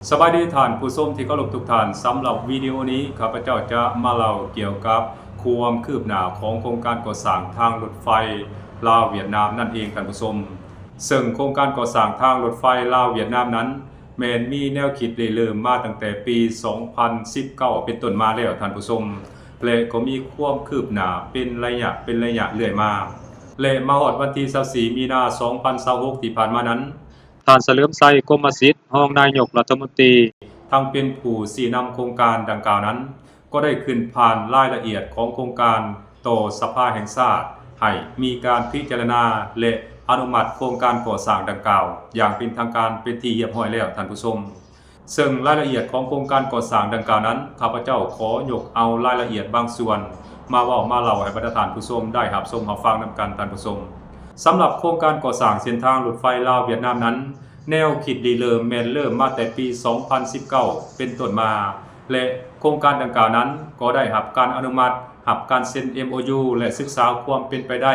สบายดีท่านผู้ชมที่เคารพทุกท่านสำหรับวิดีโอนี้ข้าพเจ้าจะมาเล่าเกี่ยวกับความคืบหน้าของโครงการก่อสร้างทางรถไฟลาวเวียดนามนั่นเองท่านผู้ชมซึ่งโครงการก่อสร้างทางรถไฟลาวเวียดนามนั้นแม้นมีแนวคิดได้เริ่มมาตั้งแต่ปี 2019 เป็นต้นมาแล้วท่านผู้ชมและก็มีความคืบหน้าเป็นระยะเรื่อยมาและมาฮอดวันที่24มีนาคม2026ที่ผ่านมานั้น ท่านเฉลิมชัยกรมสิทธิ์รองนายกรัฐมนตรีทั้งเป็นผู้ชี้นำโครงการดังกล่าวนั้นก็ได้ขึ้นผ่านรายละเอียดของโครงการต่อสภาแห่งชาติให้มีการพิจารณาและอนุมัติโครงการก่อสร้างดังกล่าวอย่างเป็นทางการเป็นที่เรียบร้อยแล้วท่านผู้ชมซึ่งรายละเอียดของโครงการก่อสร้างดังกล่าวนั้นข้าพเจ้าขอยกเอารายละเอียดบางส่วนมาเว้ามาเล่าให้บรรดาท่านผู้ชมได้รับชมรับฟังนำกันท่านผู้ชมสำหรับโครงการก่อสร้างเส้นทางรถไฟลาวเวียดนามนั้นแนวคิดริเริ่มเริ่มมาแต่ปี 2019 เป็นต้นมาและโครงการดังกล่าวนั้นก็ได้รับการอนุมัติรับการเซ็น MOU และศึกษาความเป็นไปได้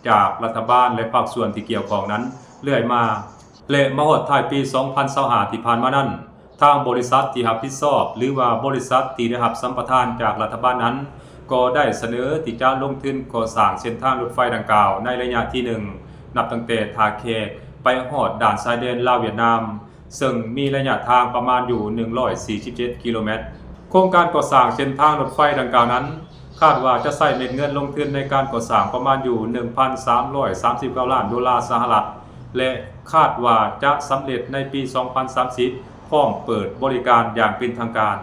จากรัฐบาลและภาคส่วนที่เกี่ยวข้องนั้นเรื่อยมาและมาฮอดท้ายปี 2025 ที่ผ่านมานั้นทางบริษัทที่รับผิดชอบหรือว่าบริษัทที่ได้รับสัมปทานจากรัฐบาลนั้นก็ได้เสนอที่จะลงทุนก่อสร้างเส้นทางรถไฟดังกล่าวในระยะที่ 1 นับตั้งแต่ท่าแขกไปฮอดด่านชายแดนลาวเวียดนามซึ่งมีระยะทางประมาณอยู่ 147 กิโลเมตรโครงการก่อสร้างเส้นทางรถไฟดังกล่าวนั้นคาดว่าจะใช้เม็ดเงินลงทุนในการก่อสร้างประมาณอยู่ 1,339 ล้านดอลลาร์สหรัฐและคาดว่าจะสำเร็จในปี 2030 พร้อมเปิดบริการอย่างเป็นทางการ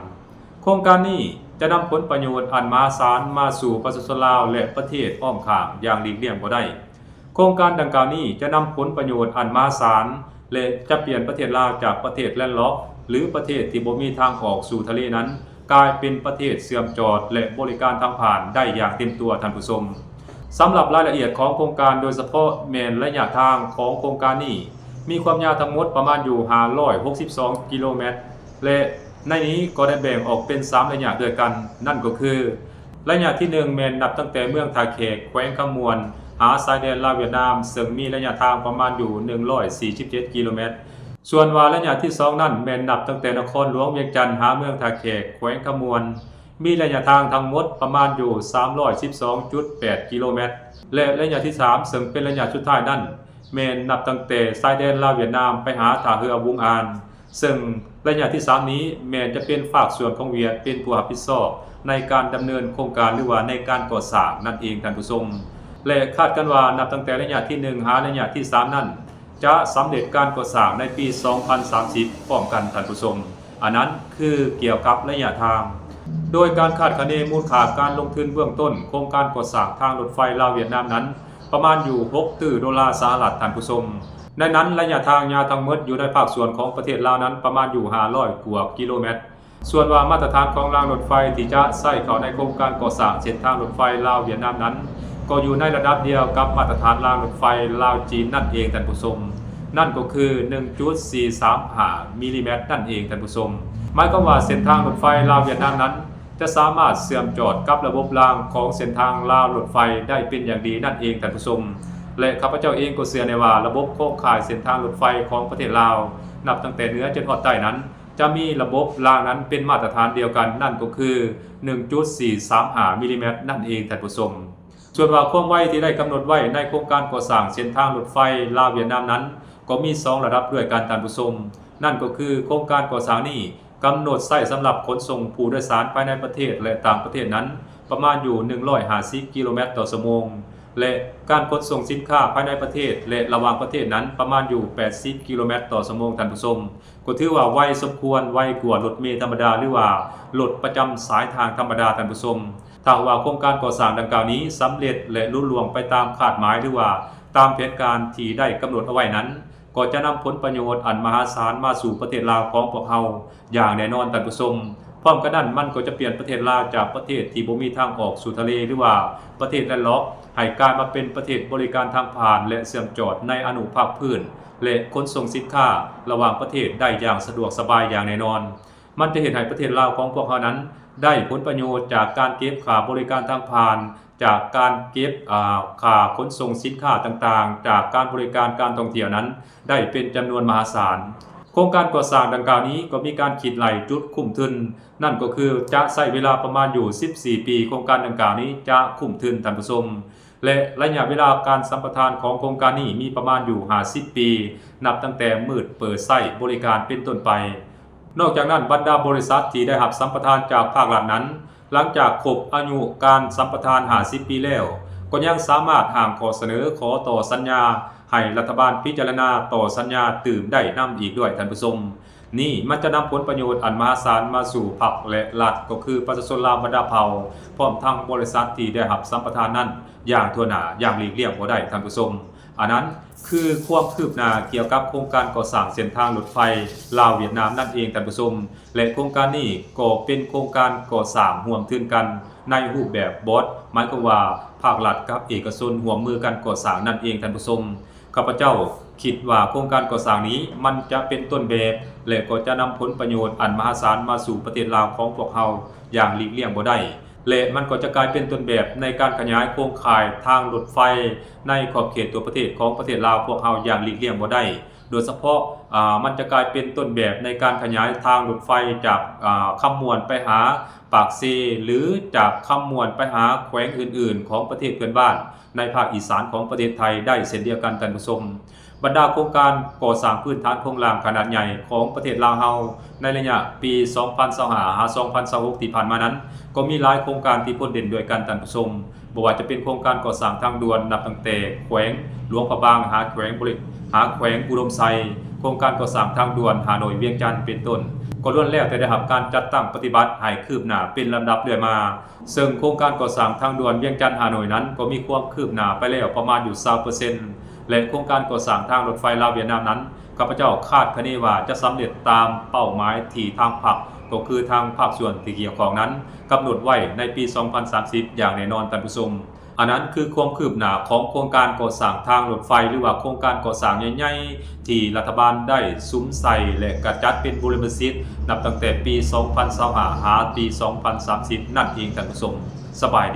โครงการนี้จะนำผลประโยชน์อันมหาศาลมาสู่ประชาชนลาวและประเทศอ้อมข้างอย่างหลีกเลี่ยงบ่ได้โครงการดังกล่าวนี้จะนำผลประโยชน์อันมหาศาลและจะเปลี่ยนประเทศลาวจากประเทศแลนด์ล็อกหรือประเทศที่บ่มีทางออกสู่ทะเลนั้นกลายเป็นประเทศเสื่อมจอดและบริการทางผ่านได้อย่างเต็มตัวท่านผู้ชมสำหรับรายละเอียดของโครงการโดยเฉพาะแม่นระยะทางของโครงการนี้มีความยาวทั้งหมดประมาณอยู่562กิโลเมตรและในนี้ก็ได้แบ่งออกเป็น3ระยะด้วยกันนั่นก็คือระยะที่1แม่นนับตั้งแต่เมืองท่าแขกแขวงคำมวนหาชายแดนลาวเวียดนามซึ่งมีระยะทางประมาณอยู่147กิโลเมตรส่วนว่าระยะที่2นั้นแม่นนับตั้งแต่นครหลวงเวียงจันทน์หาเมืองท่าแขกแขวงคำมวนมีระยะทางทั้งหมดประมาณอยู่312.8กิโลเมตรและระยะที่3ซึ่งเป็นระยะสุดท้ายนั้นแม่นนับตั้งแต่ชายแดนลาวเวียดนามไปหาท่าเรือวุงอานซึ่งระยะที่3นี้แม้จะเป็นภาคส่วนของเวียดเป็นผู้รับผิดชอบในการดำเนินโครงการหรือว่าในการก่อสร้างนั่นเองท่านผู้ชมและคาดกันว่านับตั้งแต่ระยะที่1หาระยะที่3นั้นจะสำเร็จการก่อสร้างในปี 2030 พร้อมกันท่านผู้ชมอันนั้นคือเกี่ยวกับระยะทางโดยการคาดคะเนมูลค่าการลงทุนเบื้องต้นโครงการก่อสร้างทางรถไฟลาวเวียดนามนั้นประมาณอยู่6ตื้อดอลลาร์สหรัฐท่านผู้ชมในนั้นระยะทางยาวทั้งหมดอยู่ในภาคส่วนของประเทศลาวนั้นประมาณอยู่500กว่ากิโลเมตรส่วนว่ามาตรฐานของรางรถไฟที่จะใช้เข้าในโครงการก่อสร้างเส้นทางรถไฟลาวเวียดนามนั้นก็อยู่ในระดับเดียวกับมาตรฐานรางรถไฟลาวจีนนั่นเองท่านผู้ชมนั่นก็คือ 1.435 มิลลิเมตรนั่นเองท่านผู้ชมหมายความว่าเส้นทางรถไฟลาวเวียดนามนั้นจะสามารถเชื่อมจอดกับระบบรางของเส้นทางลาวรถไฟได้เป็นอย่างดีนั่นเองท่านผู้ชมและข้าพเจ้าเองก็เชื่อในว่าระบบโครงข่ายเส้นทางรถไฟของประเทศลาวนับตั้งแต่เหนือจนฮอดใต้นั้นจะมีระบบรางนั้นเป็นมาตรฐานเดียวกันนั่นก็คือ 1.435 มิลลิเมตรนั่นเองท่านผู้ชมส่วนว่าความไวที่ได้กำหนดไว้ในโครงการก่อสร้างเส้นทางรถไฟลาวเวียดนามนั้นก็มี2ระดับด้วยกันท่านผู้ชมนั่นก็คือโครงการก่อสร้างนี้กำหนดใช้สำหรับขนส่งผู้โดยสารภายในประเทศและต่างประเทศนั้นประมาณอยู่150กิโลเมตรต่อชั่วโมงและการขนส่งสินค้าภายในประเทศและระหว่างประเทศนั้นประมาณอยู่80กิโลเมตรต่อชั่วโมงท่านผู้ชมก็ถือว่าไวสมควรไวกว่ารถเมล์ธรรมดาหรือว่ารถประจำสายทางธรรมดาท่านผู้ชมถ้าว่าโครงการก่อสร้างดังกล่าวนี้สำเร็จและลุล่วงไปตามคาดหมายหรือว่าตามแผนการที่ได้กำหนดเอาไว้นั้นก็จะนำผลประโยชน์อันมหาศาลมาสู่ประเทศลาวของพวกเราอย่างแน่นอนท่านผู้ชมพร้อมกันนั้นมันก็จะเปลี่ยนประเทศลาวจากประเทศที่บ่มีทางออกสู่ทะเลหรือว่าประเทศแลนด์ล็อกให้กลายมาเป็นประเทศบริการทางผ่านและเชื่อมจอดในอนุภาคพื้นและขนส่งสินค้าระหว่างประเทศได้อย่างสะดวกสบายอย่างแน่นอนมันจะเห็นให้ประเทศลาวของพวกเรานั้นได้ผลประโยชน์จากการเก็บค่าบริการทางผ่านจากการเก็บค่าขนส่งสินค้าต่างๆจากการบริการการท่องเที่ยวนั้นได้เป็นจำนวนมหาศาลโ ครงการก่อสร้างดังกล่าวนี้ก็มีการคิดไหลจุดคุ้มทุนนั่นก็คือจะใช้เวลาประมาณอยู่14 ปีโครงการดังกล่าวนี้จะคุ้มทุนท่านผู้ชมและระยะเวลาการสัมปทานของโครงการนี้มีประมาณอยู่50 ปีนับตั้งแต่มืดเปิดใช้บริการเป็นต้นไปนอกจากนั้นบรรดาบริษัทที่ได้รับสัมปทานจากภาครัฐนั้นหลังจากครบอายุการสัมปทาน50 ปีแล้วก็ยังสามารถห่างขอเสนอขอต่อสัญญาให้รัฐบาลพิจารณาต่อสัญญาตื่มได้นำอีกด้วยท่านผู้ชมนี่มันจะนำผลประโยชน์อันมหาศาลมาสู่พรรคและรัฐก็คือประชาชนลาวบรรดาเผ่าพร้อมทั้งบริษัทที่ได้รับสัมปทานนั้นอย่างทั่วหน้าอย่างหลีกเลี่ยงบ่ได้ท่านผู้ชมอันนั้นคือความคืบหน้าเกี่ยวกับโครงการก่อสร้างเส้นทางรถไฟลาวเวียดนามนั่นเองท่านผู้ชมและโครงการนี้ก็เป็นโครงการก่อสร้างร่วมทุนกันในรูปแบบบอสหมายความว่าภาครัฐกับเอกชนร่วมมือกันก่อสร้างนั่นเองท่านผู้ชมข้าพเจ้าคิดว่าโครงการก่อสร้างนี้มันจะเป็นต้นแบบและก็จะนำผลประโยชน์อันมหาศาลมาสู่ประเทศลาวของพวกเราอย่างหลีกเลี่ยงบ่ได้และมันก็จะกลายเป็นต้นแบบในการขยายโครงข่ายทางรถไฟในขอบเขตตัวประเทศของประเทศลาวพวกเราอย่างหลีกเลี่ยงบ่ได้โดยเฉพาะมันจะกลายเป็นต้นแบบในการขยายทางรถไฟจากคำมวนไปหาปากเซหรือจากคำมวนไปหาแขวงอื่นๆของประเทศเพื่อนบ้านในภาคอีสานของประเทศไทยได้เช่นเดียวกันท่านผู้ชมบรรดาโครงการก่อสร้างพื้นฐานโครงสร้างขนาดใหญ่ของประเทศลาวเฮาในระยะปี 2025-2026 ที่ผ่านมานั้นก็มีหลายโครงการที่พ้นเด่นด้วยกันท่านผู้ชมบ่ว่าจะเป็นโครงการก่อสร้างทางด่วนนับตั้งแต่แขวงหลวงพระบางหาแขวงอุดมไซโครงการก่อสร้างทางด่วนฮานอยเวียงจันทน์เป็นต้นก็ล้วนแล้วแต่ได้รับการจัดตั้งปฏิบัติให้คืบหน้าเป็นลำดับเรื่อยมาซึ่งโครงการก่อสร้างทางด่วนเวียงจันทน์ฮานอยนั้นก็มีความคืบหน้าไปแล้วประมาณอยู่ 20% และโครงการก่อสร้างทางรถไฟลาวเวียดนามนั้นข้าพเจ้าคาดคะเนว่าจะสำเร็จตามเป้าหมายที่ทางพรรคก็คือทางภาคส่วนที่เกี่ยวข้องนั้นกำหนดไว้ในปี 2030 อย่างแน่นอนท่านผู้ชมอันนั้นคือความคืบหน้าของโครงการก่อสร้างทางรถไฟหรือว่าโครงการก่อสร้างใหญ่ๆที่รัฐบาลได้ซุ้มใส่และกระจัดเป็นบูรณาสิทธิ์นับตั้งแต่ปี 2025 หาปี 2030 นั่นเองท่านผู้ชมสบายดี